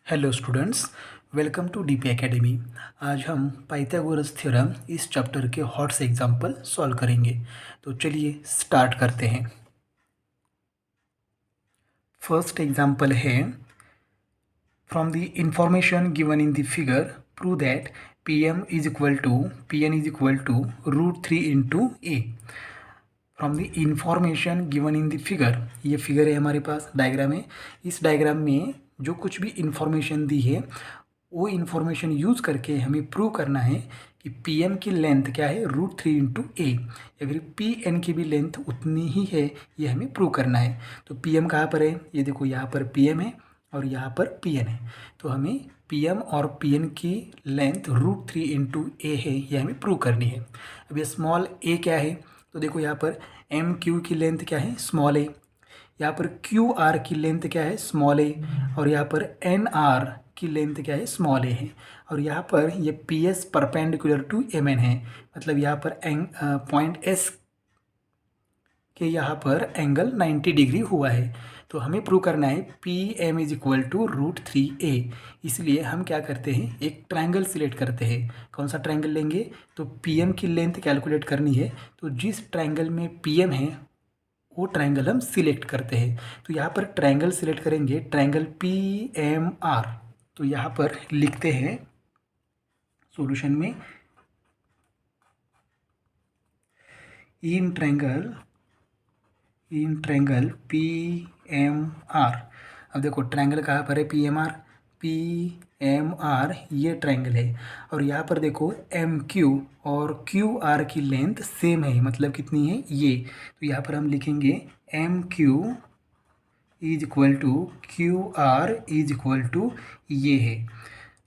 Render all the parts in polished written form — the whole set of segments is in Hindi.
Hello students, welcome to DP academy. आज हम पाइथागोरस थ्योरम इस चैप्टर के हॉट से एग्जांपल सॉल्व करेंगे। तो चलिए स्टार्ट करते हैं। फर्स्ट एग्जांपल है, from the information given in the figure prove that P N is equal to √3 into A. From the information given in the figure, ये फिगर है हमारे पास, डायग्राम है। इस डायग्राम में जो कुछ भी इंफॉर्मेशन दी है वो इंफॉर्मेशन यूज़ करके हमें प्रूव करना है कि पी एम की लेंथ क्या है, √3 इंटू ए, या फिर पी एन की भी लेंथ उतनी ही है, ये हमें प्रूव करना है। तो पी एम कहाँ पर है, ये देखो यहाँ पर पी एम है और यहाँ पर पी एन है। तो हमें पी एम और पी एन की लेंथ √3 इंटू ए है, ये हमें प्रूव करनी है। अब ये स्मॉल ए क्या है, तो देखो यहाँ पर एम क्यू की लेंथ क्या है, स्मॉल ए। यहाँ पर क्यू आर की लेंथ क्या है, स्मॉल ए। और यहाँ पर एन आर की लेंथ क्या है, स्मॉल ए है। और यहाँ पर ये P S perpendicular to M N है, मतलब यहाँ पर पॉइंट एस के यहाँ पर एंगल 90 डिग्री हुआ है। तो हमें प्रूव करना है P M is equal to √3 A. इसलिए हम क्या करते हैं, एक ट्रायंगल सिलेक्ट करते हैं। कौन सा ट्रायंगल लेंगे, तो पी एम की लेंथ कैलकुलेट करनी है। तो जिस ट्रायंगल में पी एम है वो ट्रायंगल हम सिलेक्ट करते हैं। तो यहाँ पर ट्रायंगल सिलेक्ट करेंगे, ट्रायंगल पी एम आर। तो यहाँ पर लिखते हैं सॉल्यूशन में, in triangle P M R. अब देखो ट्रायंगल कहाँ पर है, पी एम आर ये ट्रायंगल है। और यहाँ पर देखो एम क्यू और क्यू आर की लेंथ सेम है, मतलब कितनी है, ये। तो यहाँ पर हम लिखेंगे M Q is equal to Q R is equal to ये है।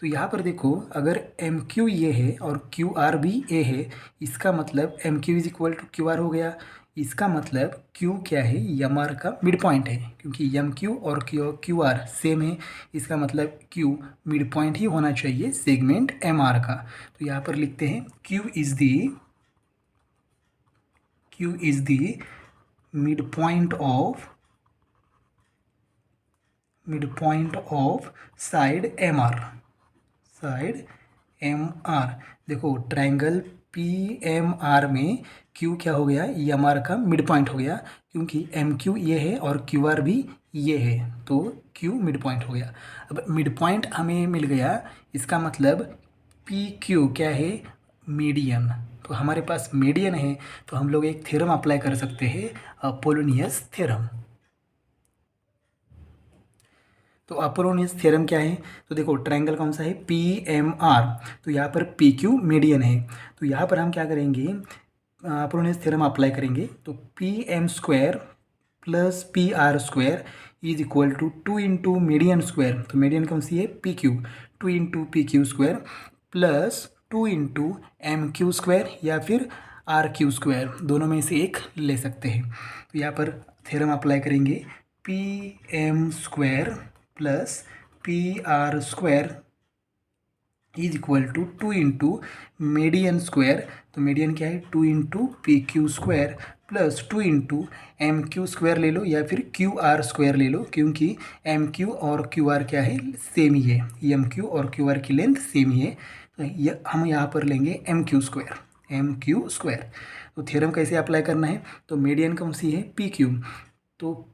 तो यहाँ पर देखो, अगर एम क्यू ये है और क्यू आर भी ए है, इसका मतलब M Q is equal to Q R हो गया। इसका मतलब क्यू क्या है, एम आर का मिड पॉइंट है, क्योंकि एम क्यू और क्यू आर सेम है। इसका मतलब क्यू मिड पॉइंट ही होना चाहिए सेगमेंट एम आर का। तो यहाँ पर लिखते हैं Q is the mid point of side M R. देखो ट्रायंगल पी एम आर में क्यू क्या हो गया, एम आर का मिड पॉइंट हो गया, क्योंकि एम क्यू ये है और क्यू आर भी ये है, तो क्यू मिड पॉइंट हो गया। अब मिड पॉइंट हमें मिल गया, इसका मतलब पी क्यू क्या है, मीडियन। तो हमारे पास मीडियन है, तो हम लोग एक थ्योरम अप्लाई कर सकते हैं, अपोलोनियस थ्योरम। तो अपोलोनियस थ्योरम क्या है, तो देखो ट्रायंगल कौन सा है, पी एम आर। तो यहाँ पर पी क्यू मीडियन है। तो यहाँ पर हम क्या करेंगे, अपोलोनियस थ्योरम अप्लाई करेंगे। तो P M square plus P R square is equal to 2 into median square. तो मीडियन कौन सी है, P Q. 2 into P Q square plus 2 into M Q square या फिर आर क्यू स्क्वायर, दोनों में से एक ले सकते हैं। तो यहाँ पर थ्योरम अप्लाई करेंगे, P M square plus P R square is equal to 2 into median square. तो मीडियन क्या है, 2 into P Q square plus 2 into M Q square ले लो या फिर क्यू आर स्क्वायर ले लो, क्योंकि एम क्यू और क्यू आर क्या है, सेम ही है। एम क्यू और क्यू आर की लेंथ सेम ही है। तो हम यहाँ पर लेंगे एम क्यू स्क्वायर। तो थ्योरम कैसे अप्लाई करना है, तो मीडियन कौन सी है, पी क्यू। तो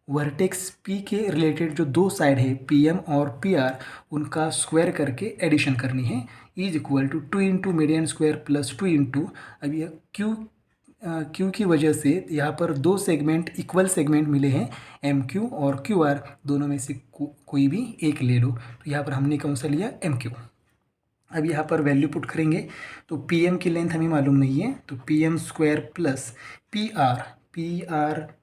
वर्टेक्स पी के रिलेटेड जो दो साइड है पी एम और पी आर, उनका स्क्वायर करके एडिशन करनी है, is equal to 2 into median square plus 2 into, अब यह क्यू की वजह से यहाँ पर दो सेगमेंट इक्वल सेगमेंट मिले हैं, एम क्यू और क्यू आर, दोनों में से कोई भी एक ले लो। तो यहाँ पर हमने कौन सा लिया, एम क्यू। अब यहाँ पर वैल्यू पुट करेंगे, तो पी एम की लेंथ हमें मालूम नहीं है, तो P M square plus P R,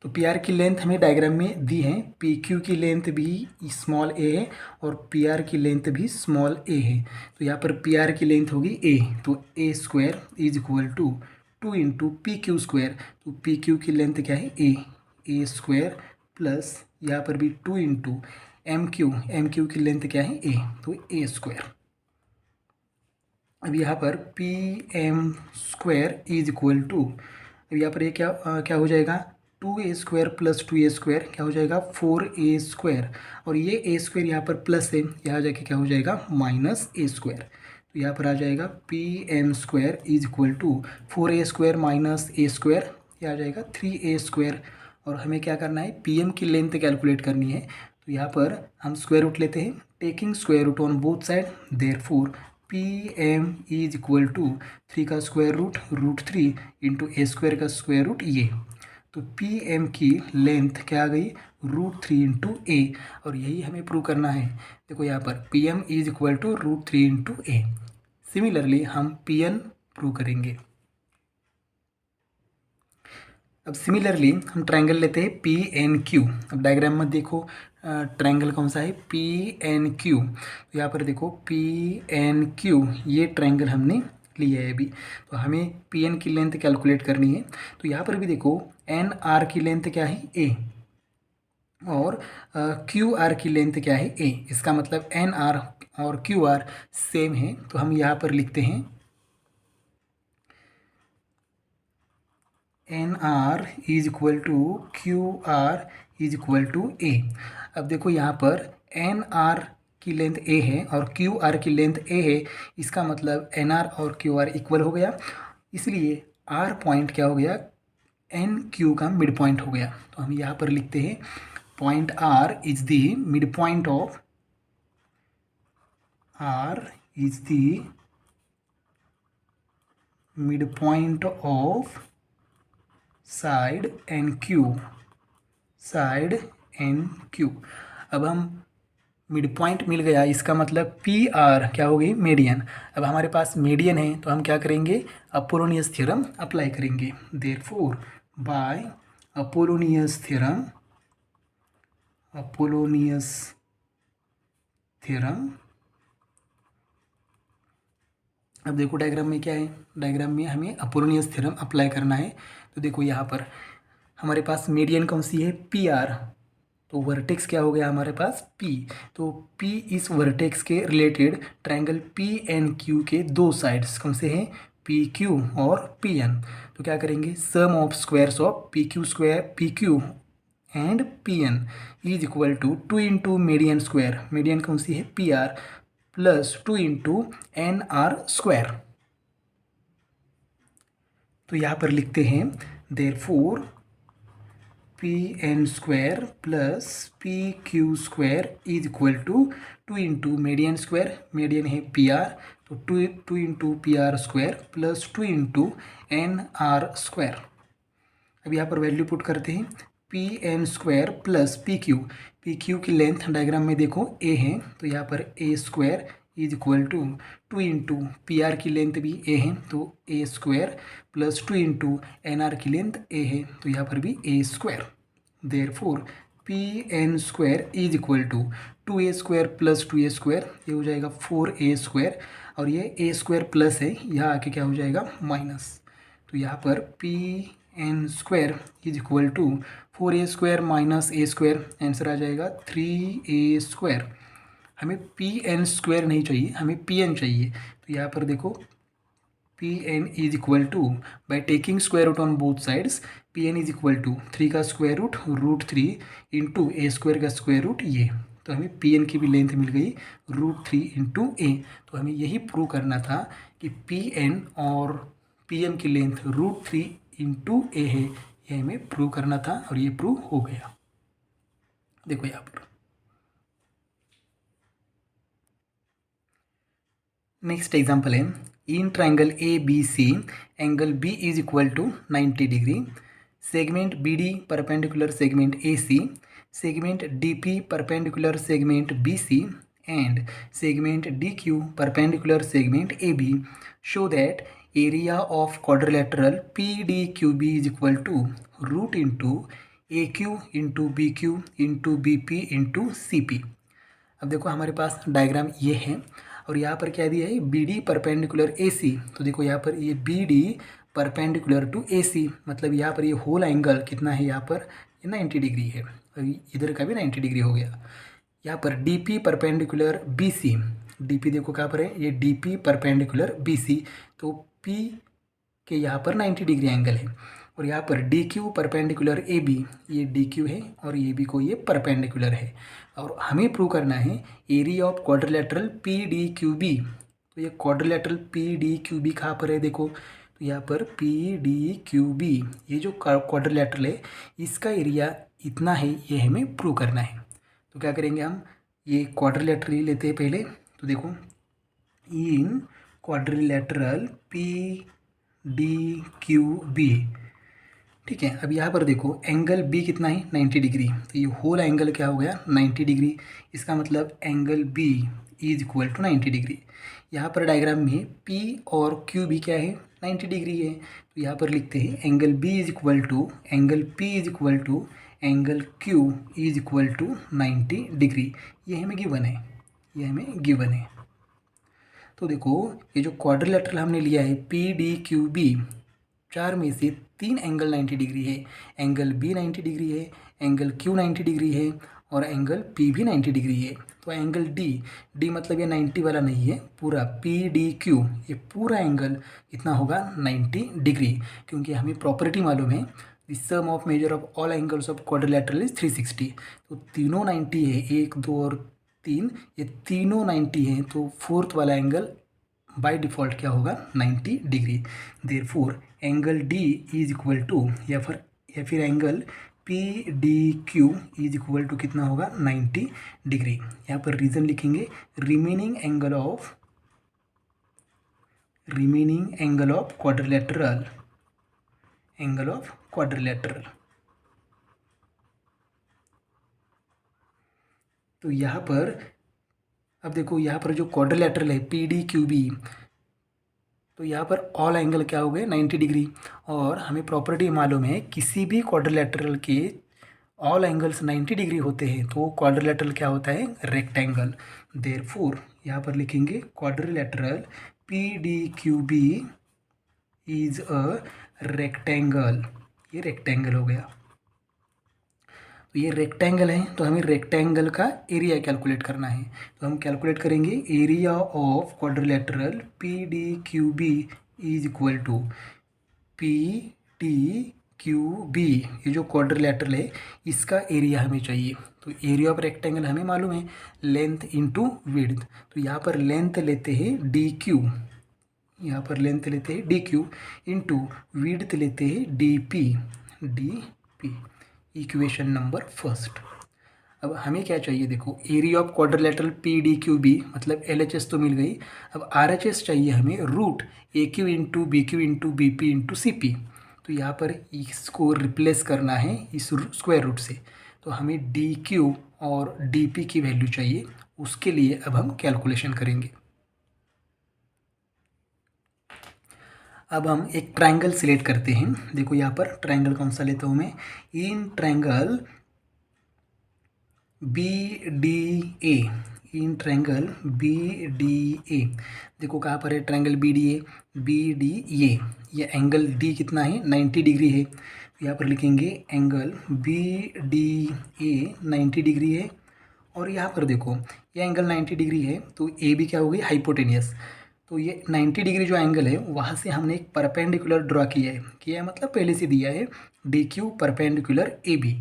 तो पी आर की लेंथ हमें डायग्राम में दी है, पी क्यू की लेंथ भी स्मॉल ए है और पी आर की लेंथ भी स्मॉल ए है। तो यहाँ पर पी आर की लेंथ होगी ए, तो a square is equal to 2 into P Q square. तो पी क्यू की लेंथ क्या है, ए स्क्वायर प्लस यहाँ पर भी 2 इंटू एम क्यू की लेंथ क्या है, ए, तो ए स्क्वायर। अब यहाँ पर P M square is equal to, अब यहाँ पर ये क्या हो जाएगा, 2a² प्लस 2a² क्या हो जाएगा 4a², और ये a² यहाँ पर प्लस है, यहाँ जाके क्या हो जाएगा -a²। तो यहाँ पर आ जाएगा pm² is equal to 4a² minus a², यह आ जाएगा 3a²। और हमें क्या करना है, pm की लेंथ कैलकुलेट करनी है। तो यहाँ पर हम स्क्वायर रूट लेते हैं, taking square root on both side, therefore pm is equal to 3 का स्क्वायर रूट √3 इंटू a² का स्क्वायर रूट ये। तो pm की लेंथ क्या आ गई √3 इंटू ए, और यही हमें प्रूव करना है। देखो यहाँ पर pm is equal to √3 into A. Similarly हम pn प्रूव करेंगे। अब सिमिलरली हम ट्रायंगल लेते हैं PNQ। अब डायग्राम में देखो ट्रायंगल कौन सा है PNQ। तो यहाँ पर देखो PNQ ये ट्रायंगल हमने लिया है अभी। तो हमें PN की लेंथ कैलकुलेट करनी है। तो यहाँ पर भी देखो NR की लेंथ क्या है A, और QR की लेंथ क्या है A। इसका मतलब NR और QR सेम है। तो हम यहाँ पर लिखते हैं NR is equal to QR is equal to A। अब देखो यहाँ पर NR की लेंथ A है और QR की लेंथ A है, इसका मतलब NR और QR इक्वल हो गया, इसलिए R पॉइंट क्या हो गया NQ का मिड पॉइंट हो गया। तो हम यहाँ पर लिखते हैं point R is the mid point of R is the mid point of side NQ, side NQ। अब हम मिड पॉइंट मिल गया, इसका मतलब PR क्या हो गई मीडियन। अब हमारे पास मीडियन है तो हम क्या करेंगे अपोलोनियस थ्योरम अप्लाई करेंगे। Therefore by Apollonius theorem, Apollonius theorem. अब देखो डायग्राम में क्या है, डायग्राम में हमें अपोलोनियस थ्योरम अप्लाई करना है। तो देखो यहाँ पर हमारे पास मीडियन कौन सी है PR, तो वर्टेक्स क्या हो गया हमारे पास P। तो P इस वर्टेक्स के रिलेटेड ट्रायंगल PNQ के दो साइड्स कौन से हैं PQ और PN। तो क्या करेंगे sum of squares of PQ and PN is equal to 2 into median square, median कौन सी है PR, plus 2 into NR square. तो यहाँ पर लिखते हैं therefore PN² plus PQ² is equal to 2 into median square, median है PR, तो 2 into PR² plus 2 into NR square. अब यहाँ पर वैल्यू पुट करते हैं PN² प्लस PQ की लेंथ डायग्राम में देखो A है, तो यहाँ पर A² is equal to 2 into PR की लेंथ भी A है, तो A² प्लस 2 इंटू NR की लेंथ A है, तो यहाँ पर भी A²। Therefore PN² is equal to 2A² plus 2A², ये हो जाएगा 4A², और ये A² प्लस है, यहाँ आके क्या हो जाएगा माइनस। तो यहाँ पर PN² is equal to 4A² minus A², answer आ जाएगा 3A²। हमें PN² नहीं चाहिए, हमें PN चाहिए। तो यहाँ पर देखो PN is equal to by taking square root on both sides, PN is equal to 3 का स्क्वायर रूट √3 इंटू A² का स्क्वायर रूट ये। तो हमें PN की भी लेंथ मिल गई √3 इंटू A। तो हमें यही प्रूव करना था कि PN और PM की लेंथ √3 इंटू A है, ये हमें प्रूव करना था और ये प्रूव हो गया। देखो यहाँ पर नेक्स्ट एग्जाम्पल है in triangle ABC angle B is equal to 90 degree, segment BD perpendicular segment AC, सेगमेंट DP perpendicular segment BC and segment DQ perpendicular segment AB show that area of quadrilateral PDQB is equal to root into AQ into BQ into BP into CP। अब देखो हमारे पास डायग्राम ये है और यहाँ पर क्या दिया है BD परपेंडिकुलर AC। तो देखो यहाँ पर ये BD परपेंडिकुलर टू AC, मतलब यहाँ पर ये होल एंगल कितना है, यहाँ पर ये 90 डिग्री है और इधर का भी 90 डिग्री हो गया। यहाँ पर DP परपेंडिकुलर BC, DP देखो कहाँ पर है, ये DP परपेंडिकुलर BC, तो P के यहाँ पर 90 डिग्री एंगल है और यहाँ पर D Q perpendicular A B, ये डी क्यू है और ए बी को ये परपेंडिकुलर है। और हमें प्रूव करना है area of quadrilateral P D Q B. तो ये quadrilateral P D Q B कहाँ पर है देखो, तो यहाँ पर पी डी क्यू बी, ये जो क्वाड्रिलेटरल है इसका एरिया इतना है, ये हमें प्रूव करना है। तो क्या करेंगे हम, ये क्वाड्रिलेटरल ही लेते हैं पहले। तो देखो in quadrilateral P D Q B, ठीक है। अब यहाँ पर देखो एंगल बी कितना है 90 डिग्री, तो ये होल एंगल क्या हो गया 90 डिग्री। इसका मतलब angle B is equal to 90 degree. यहाँ पर डायग्राम में पी और क्यू भी क्या है 90 डिग्री है। तो यहाँ पर लिखते हैं angle B is equal to angle P is equal to angle Q is equal to 90 degree. ये हमें गिवन है, ये हमें गिवन है। तो देखो ये जो क्वाड्रिलेटरल हमने लिया है पी डी क्यू बी, चार में से तीन एंगल 90 डिग्री है। एंगल बी 90 डिग्री है, एंगल क्यू 90 डिग्री है और एंगल पी भी 90 डिग्री है। तो एंगल डी मतलब ये 90 वाला नहीं है, पूरा पी डी क्यू ये पूरा एंगल कितना होगा 90 डिग्री, क्योंकि हमें प्रॉपर्टी मालूम है the sum of measure of all angles of quadrilateral is 360। तो तीनों 90 है, 1 2 और 3, ये तीनों 90 हैं। तो फोर्थ वाला एंगल बाय डिफ़ॉल्ट क्या होगा 90 degree. Therefore angle D is equal to या फिर angle P D Q is equal to कितना होगा 90 डिग्री। यहाँ पर रीज़न लिखेंगे remaining angle of quadrilateral, angle of quadrilateral. तो यहाँ पर अब देखो यहाँ पर जो क्वाड्रिलेटरल है पी डी क्यू बी, तो यहाँ पर ऑल एंगल क्या हो गए 90 डिग्री। और हमें प्रॉपर्टी मालूम है किसी भी क्वाड्रिलेटरल के ऑल एंगल्स 90 डिग्री होते हैं तो क्वाड्रिलेटरल क्या होता है रेक्टेंगल। देयरफॉर यहाँ पर लिखेंगे quadrilateral P D Q B is a rectangle, ये रेक्टेंगल हो गया। तो ये रेक्टेंगल है तो हमें रेक्टेंगल का एरिया कैलकुलेट करना है। तो हम कैलकुलेट करेंगे area of quadrilateral P D Q B is equal to P D Q B, ये जो क्वाड्रिलेटरल है इसका एरिया हमें चाहिए। तो एरिया ऑफ रेक्टेंगल हमें मालूम है लेंथ इंटू विड्थ। तो यहाँ पर लेंथ लेते हैं डी क्यू, यहाँ पर लेंथ लेते हैं डी क्यू इंटू विड्थ लेते हैं D P. Equation number first. अब हमें क्या चाहिए देखो area of quadrilateral P D Q B मतलब एल एच एस तो मिल गई। अब आर एच एस चाहिए हमें root A Q into B Q into B P into C P. तो यहाँ पर इसको रिप्लेस करना है इस स्क्वायर रूट से। तो हमें डी क्यू और डी पी की वैल्यू चाहिए, उसके लिए अब हम कैलकुलेशन करेंगे। अब हम एक ट्रायंगल सिलेक्ट करते हैं। देखो यहाँ पर ट्रायंगल कौन सा लेता हूँ मैं, in triangle B D A, in triangle B D A. देखो कहाँ पर है ट्रायंगल बी डी ए, ये एंगल डी कितना है 90 डिग्री है। तो यहाँ पर लिखेंगे angle B D A 90 degree है। और यहाँ पर देखो ये एंगल 90 डिग्री है तो ए बी क्या हो गई हाइपोटेनियस। तो ये 90 डिग्री जो एंगल है वहाँ से हमने एक परपेंडिकुलर ड्रॉ किया है मतलब पहले से दिया है D Q perpendicular A B.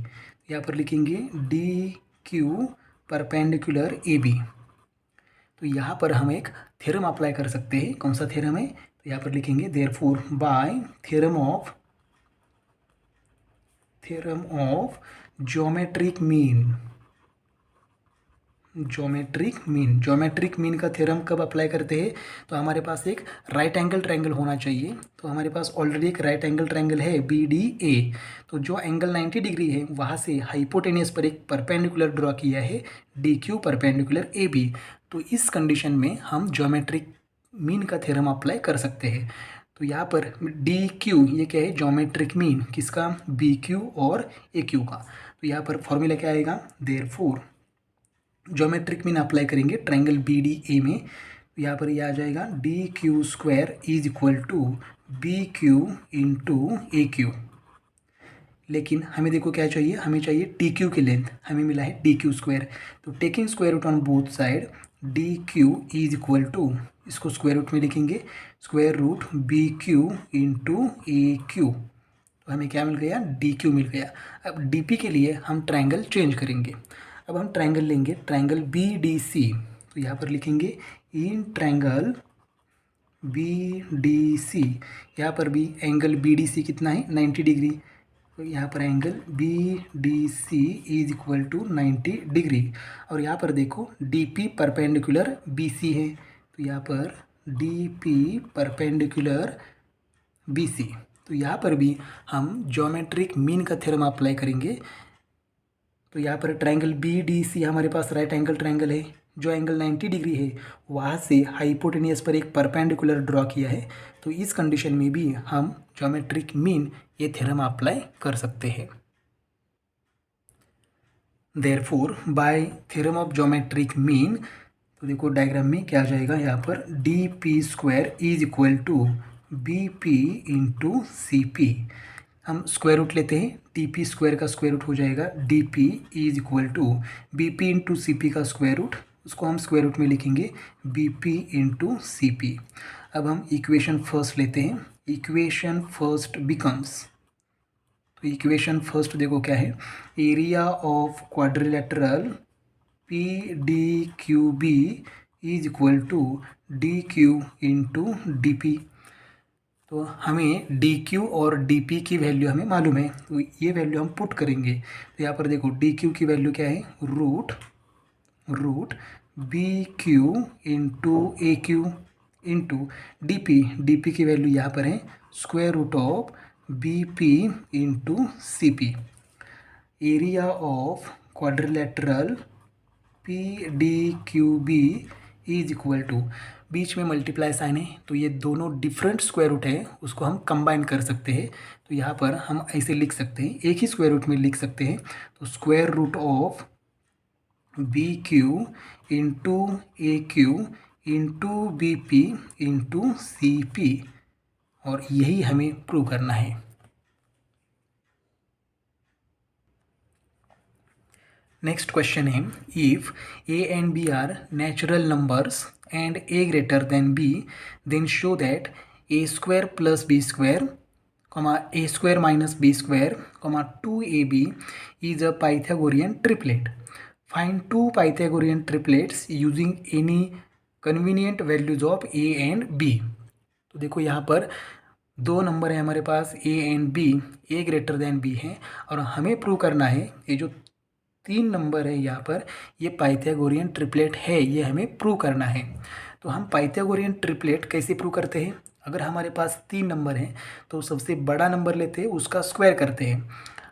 यहाँ पर लिखेंगे D Q perpendicular A B. तो यहाँ पर हम एक थ्योरम अप्लाई कर सकते हैं। कौन सा थ्योरम है, तो यहाँ पर लिखेंगे therefore by theorem of geometric mean का थ्योरम कब अप्लाई करते हैं, तो हमारे पास एक राइट एंगल ट्रायंगल होना चाहिए। तो हमारे पास ऑलरेडी एक राइट एंगल ट्रायंगल है बी डी ए। तो जो एंगल 90 डिग्री है वहाँ से हाइपोटेनियस पर एक परपेंडिकुलर ड्रॉ किया है D Q perpendicular A B. तो इस कंडीशन में हम ज्योमेट्रिक मीन का थ्योरम अप्लाई कर सकते हैं। तो यहाँ पर डी क्यू ये क्या है ज्योमेट्रिक मीन किसका, बी क्यू और ए क्यू का। तो यहाँ पर फॉर्मूला क्या आएगा, देयरफॉर ज्योमेट्रिक मीन अप्लाई करेंगे ट्रायंगल बी डी ए में। तो यहाँ पर ये आ जाएगा D Q square is equal to B Q into A Q. लेकिन हमें देखो क्या चाहिए, हमें चाहिए टी क्यू की लेंथ, हमें मिला है डी क्यू स्क्वायर। तो taking square root on both side D Q is equal to, इसको स्क्वायर रूट में लिखेंगे square root B Q into A Q. तो हमें क्या मिल गया, डी क्यू मिल गया। अब डी पी के लिए हम ट्रायंगल चेंज करेंगे। अब हम ट्रायंगल लेंगे, ट्रायंगल बी डी सी। तो यहाँ पर लिखेंगे in triangle B D C. यहाँ पर भी एंगल बी डी सी कितना है, 90 डिग्री। तो यहाँ पर angle B D C is equal to 90 degree. और यहाँ पर देखो D P perpendicular B C है, तो यहाँ पर D P perpendicular B C. तो यहाँ पर भी हम ज्योमेट्रिक मीन का थ्योरम अप्लाई करेंगे। तो यहाँ पर ट्रायंगल बी डी सी हमारे पास राइट एंगल ट्रायंगल है, जो एंगल 90 डिग्री है वहाँ से हाइपोटेनियस पर एक परपेंडिकुलर ड्रॉ किया है। तो इस कंडीशन में भी हम ज्योमेट्रिक मीन ये थ्योरम अप्लाई कर सकते हैं। Therefore by theorem of geometric mean, तो देखो डायग्राम में क्या आ जाएगा, यहाँ पर D P square is equal to B P into C P. हम स्क्वायर रूट लेते हैं, डी पी स्क्वायर का स्क्वायर रूट हो जाएगा D P is equal to B P into C P का स्क्वायर रूट, उसको हम स्क्वायर रूट में लिखेंगे B P into C P. अब हम इक्वेशन फर्स्ट लेते हैं, इक्वेशन फर्स्ट बिकम्स, तो इक्वेशन फर्स्ट देखो क्या है, area of quadrilateral P D Q B is equal to D Q into D P. तो हमें डी क्यू और डी पी की वैल्यू हमें मालूम है, तो ये वैल्यू हम पुट करेंगे। तो यहाँ पर देखो डी क्यू की वैल्यू क्या है, root B Q into A Q into D P की वैल्यू यहाँ पर है square root of B P into C P. Area of quadrilateral P D Q B is equal to, बीच में मल्टीप्लाई साइन है तो ये दोनों डिफरेंट स्क्वायर रूट है, उसको हम कंबाइन कर सकते हैं। तो यहाँ पर हम ऐसे लिख सकते हैं, एक ही स्क्वायर रूट में लिख सकते हैं। तो square root of B Q into A Q into B P into C P, और यही हमें प्रूव करना है। नेक्स्ट क्वेश्चन है, if A and B are natural numbers and A greater than B, then show that A square plus B square A square minus B square 2ab is a Pythagorean triplet. Find two Pythagorean triplets using any convenient values of a and b. तो देखो यहाँ पर दो नंबर है हमारे पास a and b, a greater than b है, और हमें प्रूव करना है ये जो तीन नंबर है यहाँ पर ये पाइथागोरियन ट्रिपलेट है, ये हमें प्रूव करना है। तो हम पाइथागोरियन ट्रिपलेट कैसे प्रूव करते हैं, अगर हमारे पास तीन नंबर हैं तो सबसे बड़ा नंबर लेते हैं उसका स्क्वायर करते हैं,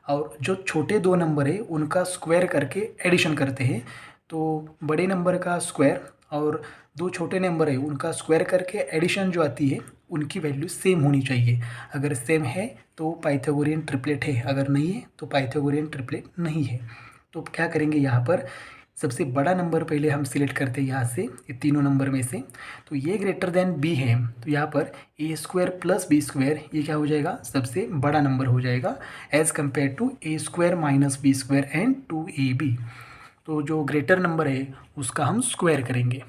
और जो छोटे दो नंबर है उनका स्क्वायर करके एडिशन करते हैं। तो बड़े नंबर का स्क्वायर और दो छोटे नंबर है उनका स्क्वायर करके एडिशन जो आती है उनकी वैल्यू सेम होनी चाहिए। अगर सेम है तो पाइथागोरियन ट्रिपलेट है, अगर नहीं है तो पाइथागोरियन ट्रिपलेट नहीं है। तो क्या करेंगे, यहाँ पर सबसे बड़ा नंबर पहले हम सिलेक्ट करते हैं यहाँ से, ये तीनों नंबर में से। तो ये ग्रेटर देन बी है, तो यहाँ पर ए स्क्वायर प्लस बी स्क्वायर ये क्या हो जाएगा, सबसे बड़ा नंबर हो जाएगा as compare to A square minus B square and 2ab। तो जो ग्रेटर नंबर है उसका हम स्क्वायर करेंगे।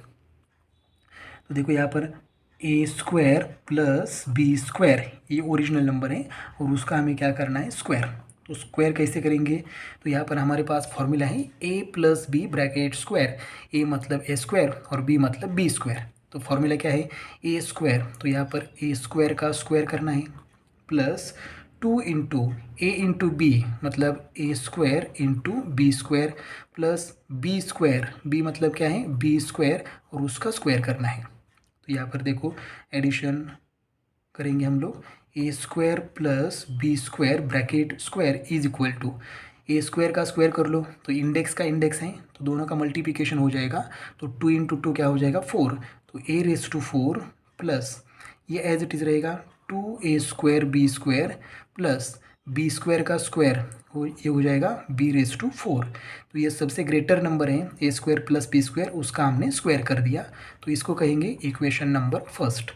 तो देखो यहाँ पर ए स्क्वायर प्लस बी स्क्वायर ये ओरिजिनल नंबर है और उसका हमें क्या करना है, स्क्वायर। तो स्क्वायर कैसे करेंगे, तो यहाँ पर हमारे पास फॉर्मूला है a plus B bracket square, a मतलब a स्क्वायर और b मतलब b स्क्वायर। तो फॉर्मूला क्या है, a स्क्वायर, तो यहाँ पर a स्क्वायर का स्क्वायर करना है plus 2 into a into B मतलब a square into B square plus b square, b मतलब क्या है b स्क्वायर और उसका स्क्वायर करना है। तो यहाँ पर देखो एडिशन करेंगे हम लोग, a square plus B square bracket square is equal to A square का स्क्वायर कर लो, तो इंडेक्स का इंडेक्स है तो दोनों का मल्टीप्लिकेशन हो जाएगा। तो 2 इंटू 2 क्या हो जाएगा 4, तो ए रेस टू 4 प्लस ये एज इट इज़ रहेगा 2a square B square plus B square का स्क्वायर ये हो जाएगा बी रेस टू 4। तो ये सबसे ग्रेटर नंबर है a square plus B square, उसका हमने स्क्वायर कर दिया, तो इसको कहेंगे इक्वेशन नंबर फर्स्ट।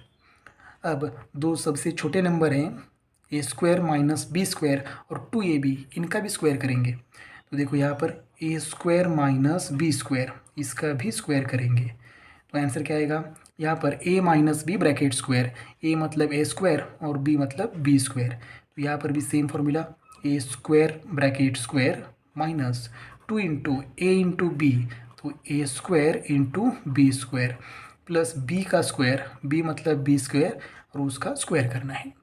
अब दो सबसे छोटे नंबर हैं ए स्क्वायर माइनस बी स्क्वायर और 2ab, इनका भी स्क्वायर करेंगे। तो देखो यहाँ पर ए स्क्वायर माइनस बी स्क्वायर इसका भी स्क्वायर करेंगे, तो आंसर क्या आएगा, यहाँ पर a minus b bracket square, a मतलब a स्क्वायर और b मतलब b स्क्वायर। तो तो यहाँ पर भी same formula, a square bracket square minus 2 into a into b, तो a square into B square plus b का स्क्वायर, बी मतलब बी स्क्वायर और उसका स्क्वायर करना है।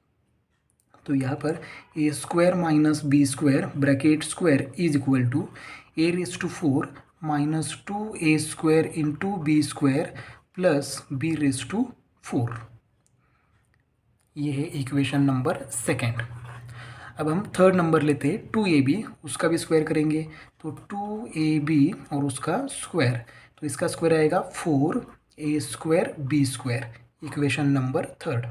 तो यहाँ पर ए square minus B square bracket square is equal to a raise to 4 minus 2 A square into B square plus B raise to 4। ये है इक्वेशन नंबर सेकेंड। अब हम थर्ड नंबर लेते हैं 2ab, उसका भी स्क्वायर करेंगे तो 2ab और उसका स्क्वायर, तो इसका स्क्वायर आएगा 4a square B square, equation number third.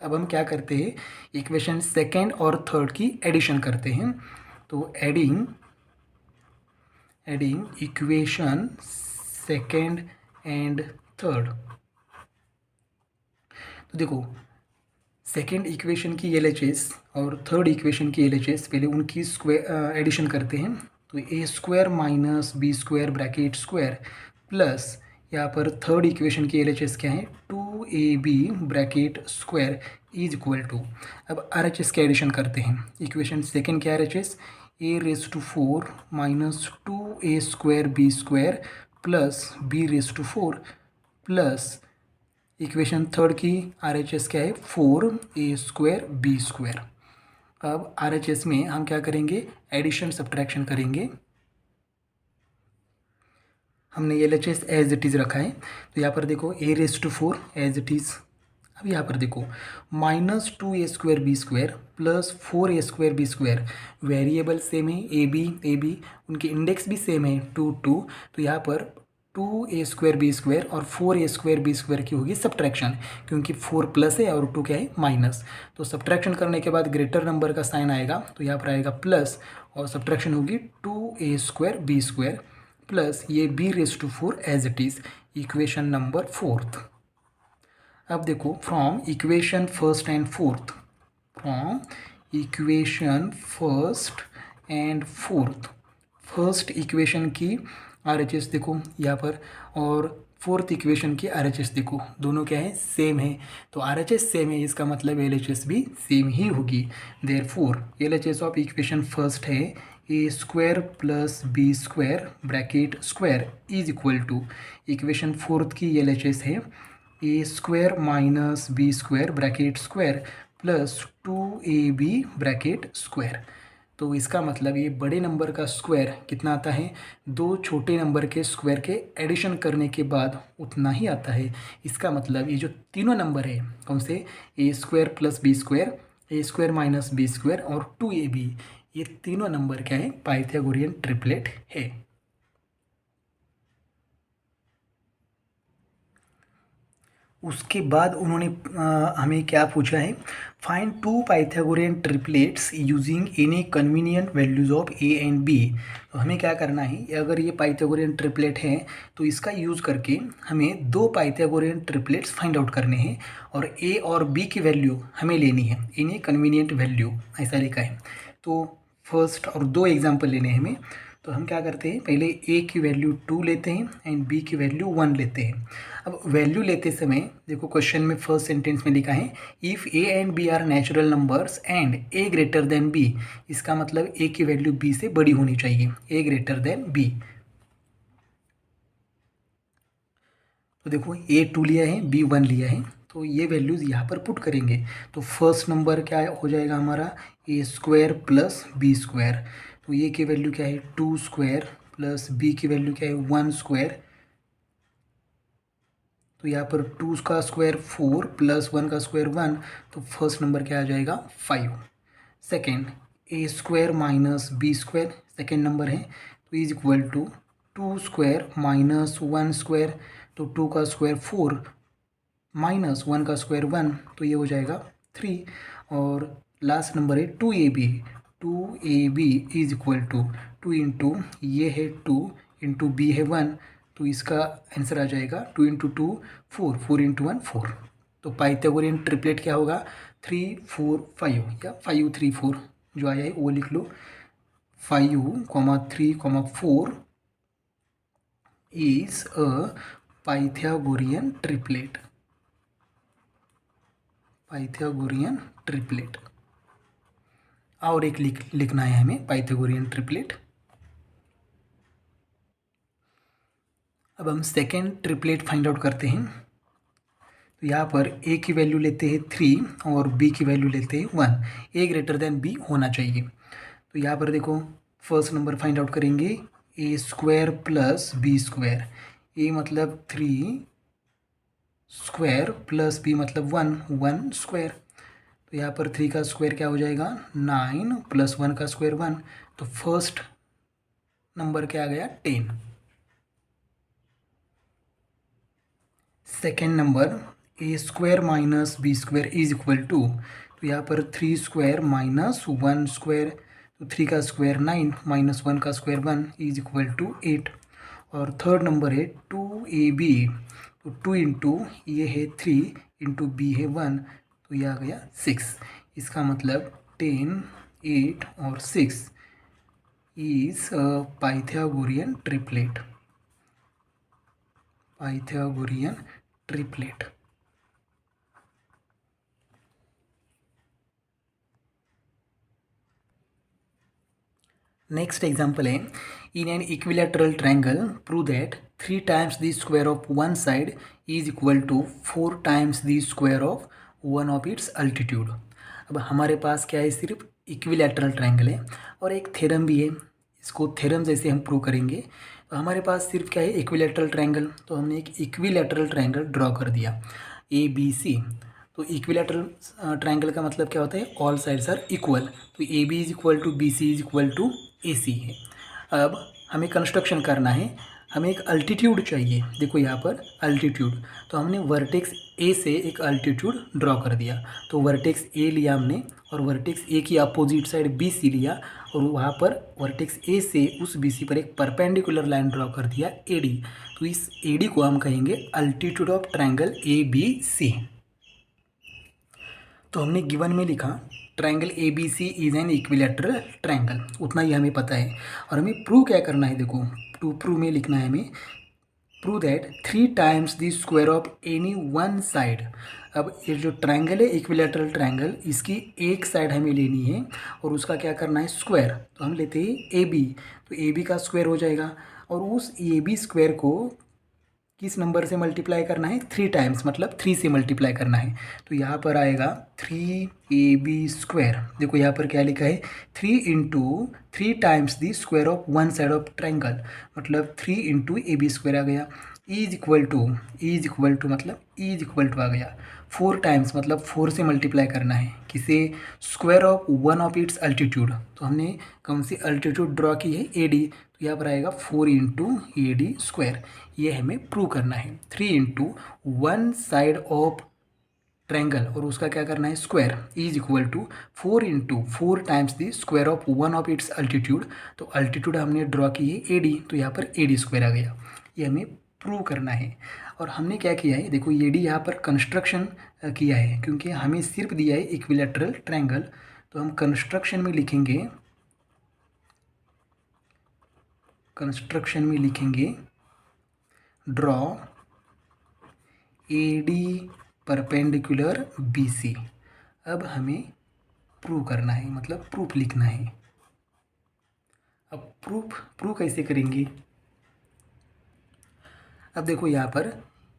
अब हम क्या करते हैं, इक्वेशन सेकेंड और थर्ड की एडिशन करते हैं। तो adding equation second and third, तो देखो सेकेंड इक्वेशन की LHS और थर्ड इक्वेशन की LHS, पहले उनकी स्क्वायर एडिशन करते हैं। तो a square minus B square bracket square plus यहाँ पर थर्ड इक्वेशन की LHS क्या है, 2ab bracket square is equal to, अब RHS की एडिशन करते हैं। इक्वेशन सेकेंड की RHS A raise to 4 minus 2a square B square plus B raise to 4 plus equation third की RHS क्या है, 4a स्क्वायर बी स्क्वायर। अब RHS में हम क्या करेंगे, एडिशन सब्ट्रैक्शन करेंगे। हमने LHS एज इट इज़ रखा है, तो यहाँ पर देखो a raise to 4 as it is. अब यहाँ पर देखो minus 2a square B square plus 4a square B square, variable same है ए बी, उनके इंडेक्स भी सेम है 2 2, तो यहाँ पर 2a स्क्वायर बी स्क्वायर और 4a स्क्वायर बी स्क्वायर की होगी सब्ट्रैक्शन, क्योंकि 4 प्लस है और 2 क्या है, माइनस। तो सब्ट्रैक्शन करने के बाद ग्रेटर नंबर का साइन आएगा, तो यहाँ पर आएगा प्लस और सब्ट्रैक्शन होगी 2a square B square plus ये b raise to 4 as it is, equation number fourth. अब देखो from equation first and fourth, first equation की RHS देखो यहाँ पर और फोर्थ इक्वेशन की RHS देखो, दोनों क्या है, सेम है। तो RHS सेम है, इसका मतलब LHS भी सेम ही होगी। Therefore LHS of equation first है a square plus B square bracket square is equal to, equation fourth की LHS है a square minus B square bracket square plus 2ab bracket square. तो इसका मतलब ये बड़े नंबर का स्क्वायर कितना आता है, दो छोटे नंबर के स्क्वायर के एडिशन करने के बाद उतना ही आता है। इसका मतलब ये जो तीनों नंबर है कौन से, ए square plus B square, A square minus B square और 2ab, ये तीनों नंबर क्या है, पाइथागोरियन ट्रिपलेट है। उसके बाद उन्होंने हमें क्या पूछा है, find 2 Pythagorean triplets using any convenient values of A and B. तो हमें क्या करना है, अगर ये पाइथागोरियन ट्रिपलेट है तो इसका यूज़ करके हमें 2 पाइथागोरियन ट्रिपलेट्स फाइंड आउट करने हैं और ए और बी की वैल्यू हमें लेनी है, एनी कन्वीनियंट वैल्यू ऐसा लिखा है। तो फर्स्ट और 2 एग्जाम्पल लेने हैं हमें। तो हम क्या करते हैं, पहले ए की वैल्यू 2 लेते हैं एंड बी की वैल्यू 1 लेते हैं। अब वैल्यू लेते समय देखो क्वेश्चन में फर्स्ट सेंटेंस में लिखा है if A and B are natural numbers and A greater than B, इसका मतलब ए की वैल्यू बी से बड़ी होनी चाहिए, ए ग्रेटर देन बी। तो देखो ए 2 लिया है, बी 1 लिया है, तो ये वैल्यूज़ यहाँ पर पुट करेंगे। तो फर्स्ट नंबर क्या हो जाएगा हमारा, ए स्क्वायर प्लस बी स्क्वायर। तो ए की वैल्यू क्या है 2 स्क्वायर प्लस बी की वैल्यू क्या है 1 स्क्वायर। तो यहाँ पर 2 का स्क्वायर 4 प्लस 1 का स्क्वायर 1, तो फर्स्ट नंबर क्या आ जाएगा 5। Second a square minus B square second number है, तो is equal to 2 square minus 1 square, तो 2 का स्क्वायर 4 माइनस 1 का स्क्वायर 1, तो ये हो जाएगा 3। और लास्ट नंबर है 2ab is equal to 2 into ये है 2 इंटू बी है 1, तो इसका आंसर आ जाएगा 2 इंटू 2 4, 4 इंटू 1 4। तो पाइथागोरियन ट्रिपलेट क्या होगा 3 4 5 या 5 3 4 जो आया है वो लिख लो, 5, 3, 4 is a Pythagorean triplet. Pythagorean triplet. और एक लिखना है हमें पाइथागोरियन ट्रिपलेट। अब हम सेकेंड ट्रिपलेट फाइंड आउट करते हैं। तो यहाँ पर ए की वैल्यू लेते हैं 3 और बी की वैल्यू लेते हैं 1। ए ग्रेटर देन बी होना चाहिए। तो यहाँ पर देखो फर्स्ट नंबर फाइंड आउट करेंगे, ए स्क्वायर प्लस बी स्क्वायर। ए मतलब 3 स्क्वायर प्लस बी मतलब 1 स्क्वायर। तो यहाँ पर 3 का स्क्वायर क्या हो जाएगा 9 प्लस 1 का स्क्वायर 1। तो फर्स्ट नंबर क्या आ गया 10। Second number A square minus B square is equal to, तो यहाँ पर 3 स्क्वायर माइनस 1 स्क्वायर, तो 3 का स्क्वायर 9 माइनस 1 का स्क्वायर 1 इज इक्वल टू 8। और थर्ड नंबर है 2ab, तो 2 इंटू ये है 3 इंटू बी है 1, तो ये आ गया 6। इसका मतलब 10, 8 और 6 is Pythagorean triplet. Pythagorean triplet. Next example है, in an equilateral triangle prove that 3 times the square of one side is equal to 4 times the square of one of its altitude. अब हमारे पास क्या है, सिर्फ इक्विलैटरल ट्रायंगल है और एक थ्योरम भी है। इसको थ्योरम जैसे हम प्रूव करेंगे। तो हमारे पास सिर्फ क्या है, इक्विलैटरल ट्रायंगल। तो हमने एक इक्विलैटरल ट्रायंगल ड्रॉ कर दिया ABC। तो इक्विलैटरल ट्रायंगल का मतलब क्या होता है, ऑल साइड्स आर इक्वल। तो AB is equal to BC is equal to AC है। अब हमें कंस्ट्रक्शन करना है, हमें एक अल्टीट्यूड चाहिए। देखो यहाँ पर अल्टीट्यूड, तो हमने वर्टेक्स A से एक अल्टीट्यूड ड्रॉ कर दिया। तो वर्टेक्स A लिया हमने और वर्टेक्स A की अपोजिट साइड BC लिया और वहाँ पर वर्टेक्स A से उस BC पर एक परपेंडिकुलर लाइन ड्रॉ कर दिया AD। तो इस AD को हम कहेंगे अल्टीट्यूड ऑफ ट्रायंगल ABC। तो हमने गिवन में लिखा triangle ABC is an equilateral triangle, उतना ही हमें पता है। और हमें प्रूव क्या करना है, देखो टू प्रूव में लिखना है हमें, prove that 3 times the square of any one side. अब ये जो ट्रायंगल है इक्विलैटरल ट्रायंगल, इसकी एक साइड हमें लेनी है और उसका क्या करना है स्क्वायर। तो हम लेते हैं AB, तो AB का स्क्वायर हो जाएगा और उस AB स्क्वायर को किस नंबर से मल्टीप्लाई करना है, 3 टाइम्स, मतलब 3 से मल्टीप्लाई करना है। तो यहाँ पर आएगा 3AB स्क्वायर। देखो यहाँ पर क्या लिखा है, 3 into 3 times the square of one side of triangle, मतलब 3 इंटू AB स्क्वायर आ गया। इज इक्वल टू मतलब इज इक्वल टू आ गया 4 टाइम्स, मतलब 4 से मल्टीप्लाई करना है किसे, square of one of its altitude. तो हमने कौन सी अल्टीट्यूड ड्रॉ की है AD, तो यहाँ पर आएगा 4 इंटू AD स्क्वायर। ये हमें प्रूव करना है। 3 into one side of triangle और उसका क्या करना है square, is equal to 4 into 4 times the square of one of its altitude. तो अल्टीट्यूड हमने ड्रॉ की है AD, तो यहाँ पर AD स्क्वायर आ गया। ये हमें प्रूव करना है। और हमने क्या किया है, देखो AD यहाँ पर कंस्ट्रक्शन किया है, क्योंकि हमें सिर्फ दिया है इक्विलैटरल ट्रायंगल। तो हम कंस्ट्रक्शन में लिखेंगे, ड्रॉ AD परपेंडिकुलर BC। अब हमें प्रूव करना है, मतलब प्रूफ लिखना है। अब प्रूफ कैसे करेंगे, अब देखो यहाँ पर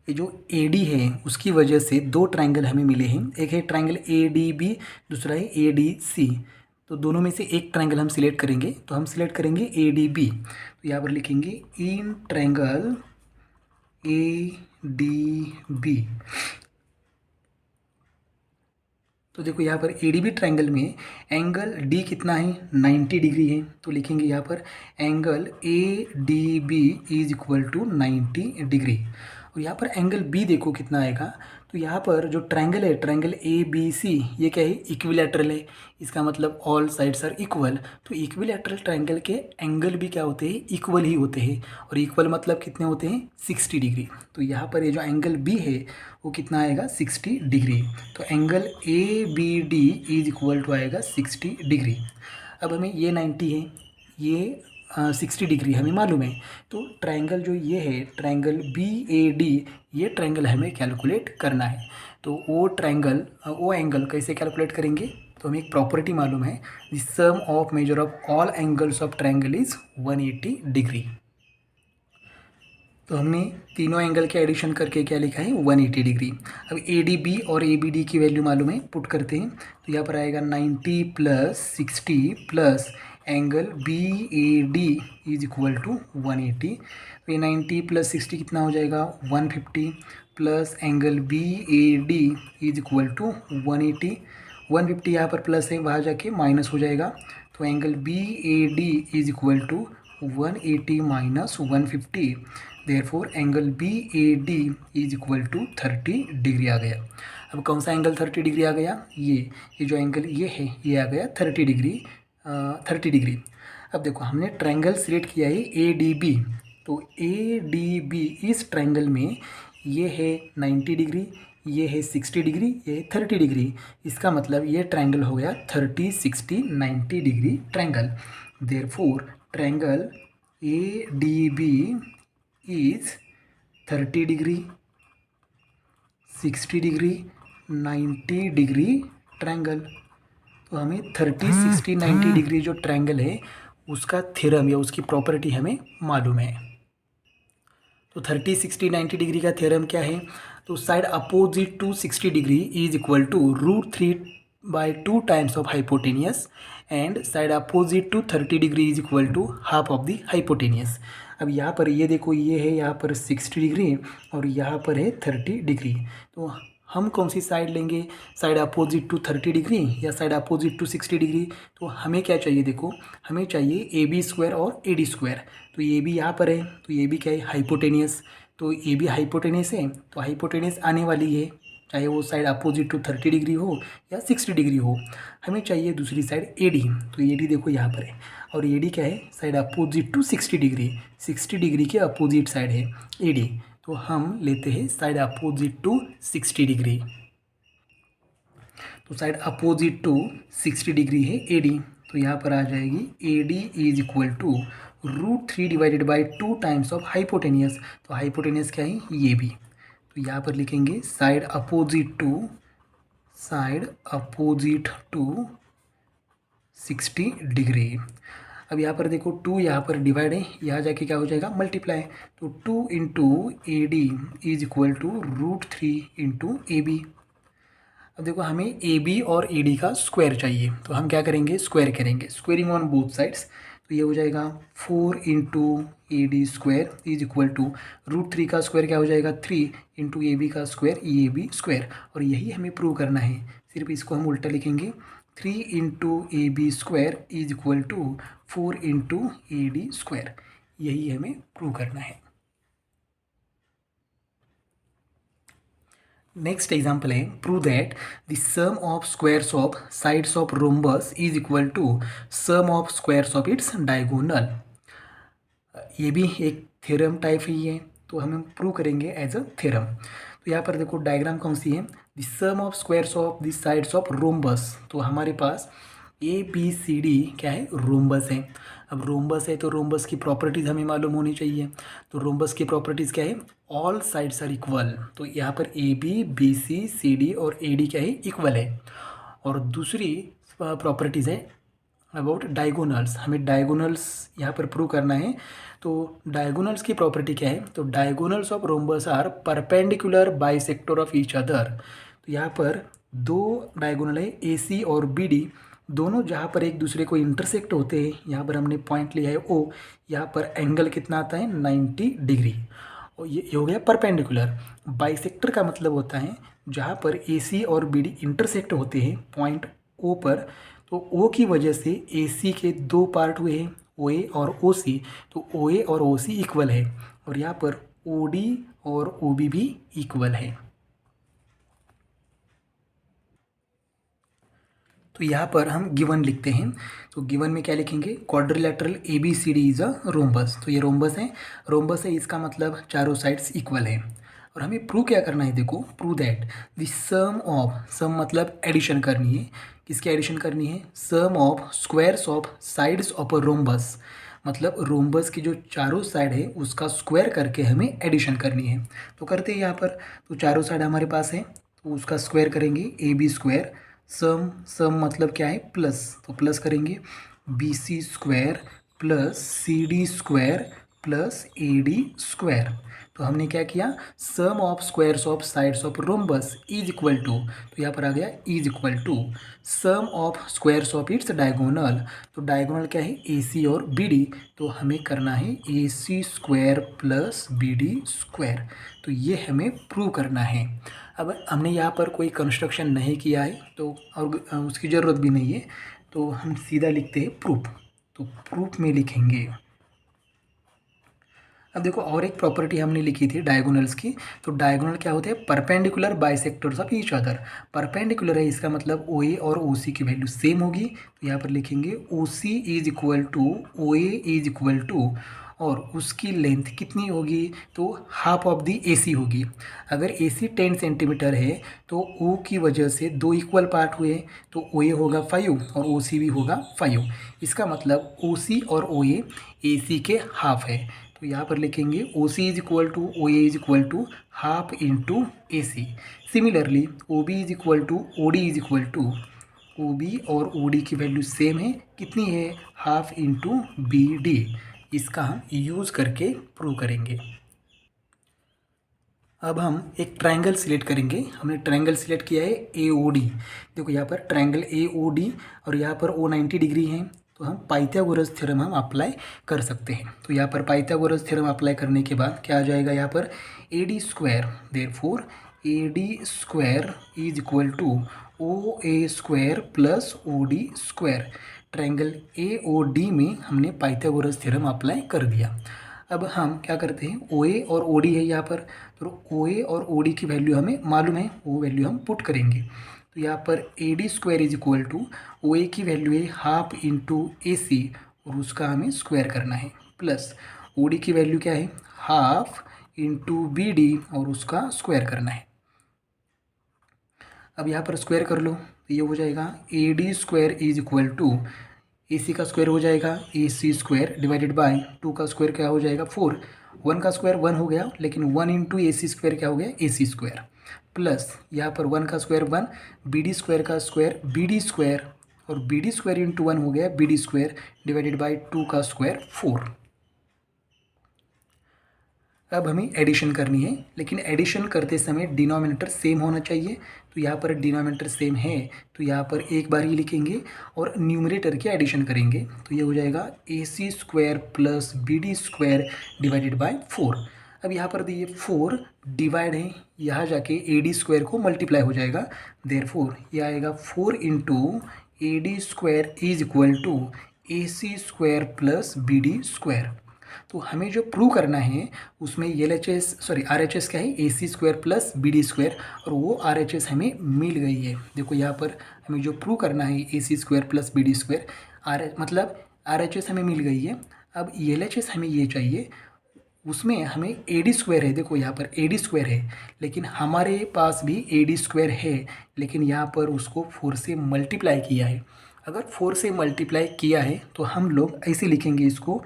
ये जो AD है उसकी वजह से 2 ट्रायंगल हमें मिले हैं। एक है ट्रायंगल ADB, दूसरा है ADC। तो दोनों में से एक ट्रायंगल हम सिलेक्ट करेंगे, तो हम सिलेक्ट करेंगे ADB। तो यहाँ पर लिखेंगे इन ट्रायंगल ADB। तो देखो यहाँ पर ADB ट्रायंगल में एंगल D कितना है, 90 डिग्री है। तो लिखेंगे यहाँ पर angle ADB is equal to 90 degree. और यहाँ पर एंगल B देखो कितना आएगा। तो यहाँ पर जो ट्रायंगल है, ट्रायंगल ABC, ये क्या है इक्विलैटरल है, इसका मतलब ऑल साइड्स आर इक्वल। तो इक्विलैटरल ट्रायंगल के एंगल भी क्या होते हैं, इक्वल ही होते हैं। और इक्वल मतलब कितने होते हैं, 60 डिग्री। तो यहाँ पर ये जो एंगल B है वो कितना आएगा, 60 डिग्री। तो angle ABD is equal to आएगा 60 डिग्री। अब हमें ये 90 है, ये 60 डिग्री हमें मालूम है। तो ट्रायंगल जो ये है ट्रायंगल BAD, ये ट्रायंगल हमें कैलकुलेट करना है। तो वो एंगल कैसे कैलकुलेट करेंगे, तो हमें एक प्रॉपर्टी मालूम है, the sum of measure of all angles of triangle is 180 degree. तो हमने तीनों एंगल के एडिशन करके क्या लिखा है, 180 डिग्री। अब ए डी बी और ए बी डी की वैल्यू मालूम है, पुट करते हैं। तो यहाँ पर आएगा 90 plus 60 plus angle B A D is equal to 180। तो ये 90 प्लस 60 कितना हो जाएगा, 150 plus angle B A D is equal to 180। 150 यहाँ पर प्लस है, वहाँ जाके माइनस हो जाएगा। तो angle B A D is equal to 180 minus 150, therefore angle B A D is equal to 30 degree आ गया। अब कौन सा एंगल 30 डिग्री आ गया, ये जो एंगल ये है ये आ गया 30 डिग्री। 30 डिग्री। अब देखो हमने ट्रायंगल सिलेक्ट किया है ए डी बी, तो ए डी बी इस ट्रायंगल में ये है 90 डिग्री, ये है 60 डिग्री, ये है 30 डिग्री। इसका मतलब ये ट्रायंगल हो गया 30 60 90 degree triangle. Therefore triangle A D B is 30 degree, 60 degree, 90 degree triangle. तो हमें 30 60 90 डिग्री जो ट्रायंगल है उसका थ्योरम या उसकी प्रॉपर्टी हमें मालूम है। तो 30 60 90 डिग्री का थ्योरम क्या है, तो side opposite to 60 degree is equal to √3/2 times of hypotenuse and side opposite to 30 degree is equal to half of the hypotenuse. अब यहाँ पर ये देखो, ये है यहाँ पर 60 डिग्री और यहाँ पर है 30 डिग्री। तो हम कौन सी साइड लेंगे, साइड अपोजिट टू 30 डिग्री या साइड अपोजिट टू 60 डिग्री। तो हमें क्या चाहिए, देखो हमें चाहिए ए बी स्क्वायर और ए डी स्क्वायर। तो ये भी यहाँ पर है, तो ये भी क्या है, हाइपोटेनियस। तो ये भी हाइपोटेनियस है, तो हाइपोटेनियस आने वाली है, चाहे वो साइड अपोजिट टू 30 डिग्री हो या 60 डिग्री हो। हमें चाहिए दूसरी साइड ए डी, तो ए डी देखो यहाँ पर है, और ए डी क्या है, side opposite to 60 degree. 60 degree के अपोजिट साइड है ए डी, तो हम लेते हैं साइड अपोजिट टू 60 डिग्री। तो साइड अपोजिट टू 60 डिग्री है ए डी, तो यहाँ पर आ जाएगी A D is equal to √3/2 times of hypotenuse. तो हाइपोटेनियस क्या है, ये भी। तो यहाँ पर लिखेंगे साइड अपोजिट टू 60 डिग्री। अब यहाँ पर देखो 2 यहाँ पर डिवाइड है, यहाँ जाके क्या हो जाएगा, मल्टीप्लाई। तो 2 into A D is equal to √3 into A B. अब देखो हमें ए बी और ए डी का स्क्वायर चाहिए, तो हम क्या करेंगे, स्क्वायर करेंगे, स्क्वेयरिंग ऑन बोथ साइड्स। तो ये हो जाएगा 4 into A D square is equal to √3 का स्क्वायर क्या हो जाएगा, 3 इंटू ए बी का स्क्वायर, ए बी स्क्वायर। और यही हमें प्रूव करना है, सिर्फ इसको हम उल्टा लिखेंगे, 3 into A B square is equal to 4 into A D square. यही हमें प्रूव करना है। नेक्स्ट एग्जाम्पल है, prove that the sum of squares of sides of rhombus is equal to sum of squares of its diagonal. ये भी एक थ्योरम टाइप ही है, तो हम प्रूव करेंगे एज अ थ्योरम। तो यहाँ पर देखो डायग्राम कौन सी है, the sum of squares of the sides of rhombus. तो हमारे पास ए बी सी डी क्या है, रोम्बस है। अब रोम्बस है तो रोम्बस की प्रॉपर्टीज़ हमें मालूम होनी चाहिए। तो रोम्बस की प्रॉपर्टीज़ क्या है, ऑल साइड्स आर इक्वल। तो यहाँ पर A B B C C D और ए डी क्या है, इक्वल है। और दूसरी प्रॉपर्टीज़ है अबाउट डायगोनल्स, हमें डायगोनल्स यहाँ पर प्रूव करना है। तो डायगोनल्स की प्रॉपर्टी क्या है, तो diagonals of rhombus are perpendicular bisector of each other. तो यहाँ पर दो डायगोनल है ए सी और बी डी, दोनों जहाँ पर एक दूसरे को इंटरसेक्ट होते हैं, यहाँ पर हमने पॉइंट लिया है ओ, यहाँ पर एंगल कितना आता है, 90 डिग्री। और ये हो गया परपेंडिकुलर। बाइसेक्टर का मतलब होता है जहाँ पर ए सी और बी डी इंटरसेक्ट होते हैं पॉइंट ओ पर, तो ओ की वजह से ए सी के दो पार्ट हुए हैं, ओ ए और ओ सी। तो ओ ए और ओ सी इक्वल है, और यहाँ पर ओ डी और ओ बी भी इक्वल है। तो यहाँ पर हम गिवन लिखते हैं। तो गिवन में क्या लिखेंगे, quadrilateral A B C D is a rhombus. तो ये रोम्बस है, रोम्बस है, इसका मतलब चारों साइड्स इक्वल है। और हमें प्रूव क्या करना है, देखो prove that the sum of, sum मतलब एडिशन करनी है, किसकी एडिशन करनी है, sum of squares of sides of a rhombus. मतलब रोम्बस की जो चारों साइड है उसका स्क्वायर करके हमें एडिशन करनी है। तो करते हैं यहाँ पर, तो चारों साइड हमारे पास है, तो उसका स्क्वायर करेंगे, ए बी स्क्वायर सम सम मतलब क्या है, प्लस, तो प्लस करेंगे B C square plus C D square plus A D square. तो हमने क्या किया, sum of squares of sides of rhombus is equal to, तो यहाँ पर आ गया is equal to sum of squares of its diagonal. तो डायगोनल क्या है, ए सी और बी डी, तो हमें करना है A C square plus B D square. तो ये हमें प्रूव करना है। अब हमने यहाँ पर कोई कंस्ट्रक्शन नहीं किया है तो और उसकी ज़रूरत भी नहीं है, तो हम सीधा लिखते हैं प्रूफ। तो प्रूफ में लिखेंगे, अब देखो और एक प्रॉपर्टी हमने लिखी थी डायगोनल्स की। तो डायगोनल क्या होते हैं, perpendicular bisectors of each other. Perpendicular है, इसका मतलब ओ ए और ओ सी की वैल्यू सेम होगी। तो यहाँ पर लिखेंगे O C is equal to O A is equal to, और उसकी लेंथ कितनी होगी, तो हाफ ऑफ दी ए सी होगी। अगर ए सी 10 सेंटीमीटर है तो ओ की वजह से दो इक्वल पार्ट हुए, तो ओ ए होगा 5 और ओ सी भी होगा 5। इसका मतलब ओ सी और ओ ए सी के हाफ है। तो यहाँ पर लिखेंगे O C is equal to O A is equal to half into A C. Similarly O B is equal to O D is equal to, O B और ओ डी की वैल्यू सेम है, कितनी है, हाफ इंटू बी डी। इसका हम यूज़ करके प्रूव करेंगे। अब हम एक ट्रायंगल सिलेक्ट करेंगे। हमने ट्रायंगल सिलेक्ट किया है ए ओ डी। देखो यहाँ पर ट्रायंगल ए ओ डी और यहाँ पर ओ 90 डिग्री है, तो हम पाइथागोरस थ्योरम हम अप्लाई कर सकते हैं। तो यहाँ पर पाइथागोरस थ्योरम अप्लाई करने के बाद क्या आ जाएगा, यहाँ पर A D square, therefore A D square is equal to O A square plus O D square. Triangle A O D में हमने पाइथागोरस थ्योरम अप्लाई कर दिया। अब हम क्या करते हैं, ओ ए और ओ डी है यहाँ पर, तो ओ ए और ओ डी की वैल्यू हमें मालूम है, वो वैल्यू हम पुट करेंगे। तो यहाँ पर A D square is equal to O A की वैल्यू है हाफ इंटू ए सी, और उसका हमें स्क्वायर करना है, प्लस ओ डी की वैल्यू क्या है, हाफ इंटू बी डी, और उसका स्क्वायर करना है। अब यहाँ पर स्क्वायर कर लो, तो ये हो जाएगा A D square is equal to A C का स्क्वायर हो जाएगा A C square divided by 2 का स्क्वायर क्या हो जाएगा 4, 1 का स्क्वायर 1 हो गया, लेकिन 1 इंटू ए सी स्क्वायर क्या हो गया ए सी स्क्वायर, प्लस यहाँ पर 1 का स्क्वायर 1, बी डी स्क्वायर का स्क्वायर बी डी स्क्वायर, और बी डी स्क्वायर इंटू 1 हो गया B D square divided by 2 का स्क्वायर 4। अब हमें एडिशन करनी है, लेकिन एडिशन करते समय डिनोमिनेटर सेम होना चाहिए। तो यहाँ पर डिनोमिनेटर सेम है, तो यहाँ पर एक बार ही लिखेंगे और न्यूमरेटर की एडिशन करेंगे। तो ये हो जाएगा A C square plus B D square divided by 4। अब यहाँ पर ये 4 डिवाइड है, यहाँ जाके ए डी स्क्वायर को मल्टीप्लाई हो जाएगा, देयरफॉर ये आएगा 4 into A D square is equal to A C square plus B D square. तो हमें जो प्रूव करना है उसमें L H S sorry R H S क्या है, A C square plus B D square, और वो आर एच एस हमें मिल गई है। देखो यहाँ पर हमें जो प्रूव करना है A C square plus B D square, मतलब आर एच एस हमें मिल गई है। अब एल एच एस हमें ये चाहिए, उसमें हमें ए डी स्क्वायर है, देखो यहाँ पर ए डी स्क्वायर है, लेकिन हमारे पास भी ए डी स्क्वायर है, लेकिन यहाँ पर उसको 4 से मल्टीप्लाई किया है। अगर 4 से मल्टीप्लाई किया है तो हम लोग ऐसे लिखेंगे इसको,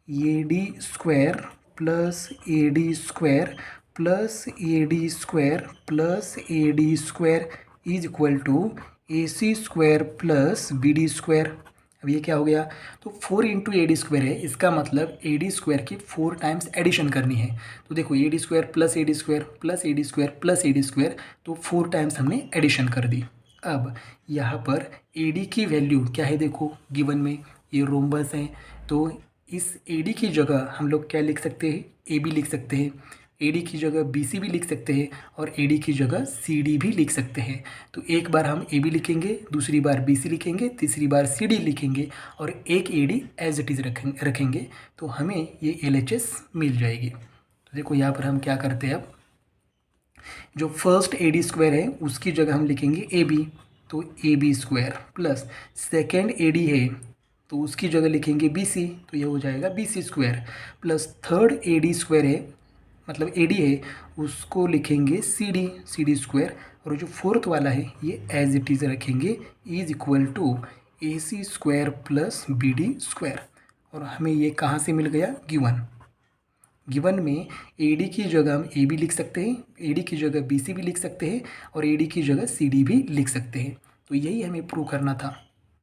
A D square plus A D square plus A D square plus A D square is equal to A C square plus B D square. अब ये क्या हो गया, तो 4 इंटू ए डी स्क्वायर है, इसका मतलब ए डी स्क्वायर की 4 टाइम्स एडिशन करनी है। तो देखो ए D square plus A D square plus A D square plus A D square, तो 4 टाइम्स हमने एडिशन कर दी। अब यहाँ पर ए डी की वैल्यू क्या है, देखो गिवन में ये रोम्बस है, तो इस ए डी की जगह हम लोग क्या लिख सकते हैं, ए बी लिख सकते हैं, ए डी की जगह बी सी भी लिख सकते हैं, और ए डी की जगह सी डी भी लिख सकते हैं। तो एक बार हम ए बी लिखेंगे, दूसरी बार बी सी लिखेंगे, तीसरी बार सी डी लिखेंगे, और एक A D as it is रखेंगे, तो हमें ये एल एच एस मिल जाएगी। तो देखो यहाँ पर हम क्या करते हैं, अब जो फर्स्ट ए डी स्क्वायर है उसकी जगह हम लिखेंगे ए बी, तो A B square plus second A D है तो उसकी जगह लिखेंगे बी सी, तो ये हो जाएगा B C square, plus third A D square है मतलब ए डी है उसको लिखेंगे सी डी स्क्वायर, और जो फोर्थ वाला है ये एज इट इज़ रखेंगे is equal to A C square plus B D square. और हमें ये कहाँ से मिल गया, गिवन में ए डी की जगह हम ए बी लिख सकते हैं, ए डी की जगह बी सी भी लिख सकते हैं, और ए डी की जगह सी डी भी लिख सकते हैं। तो यही हमें प्रूव करना था।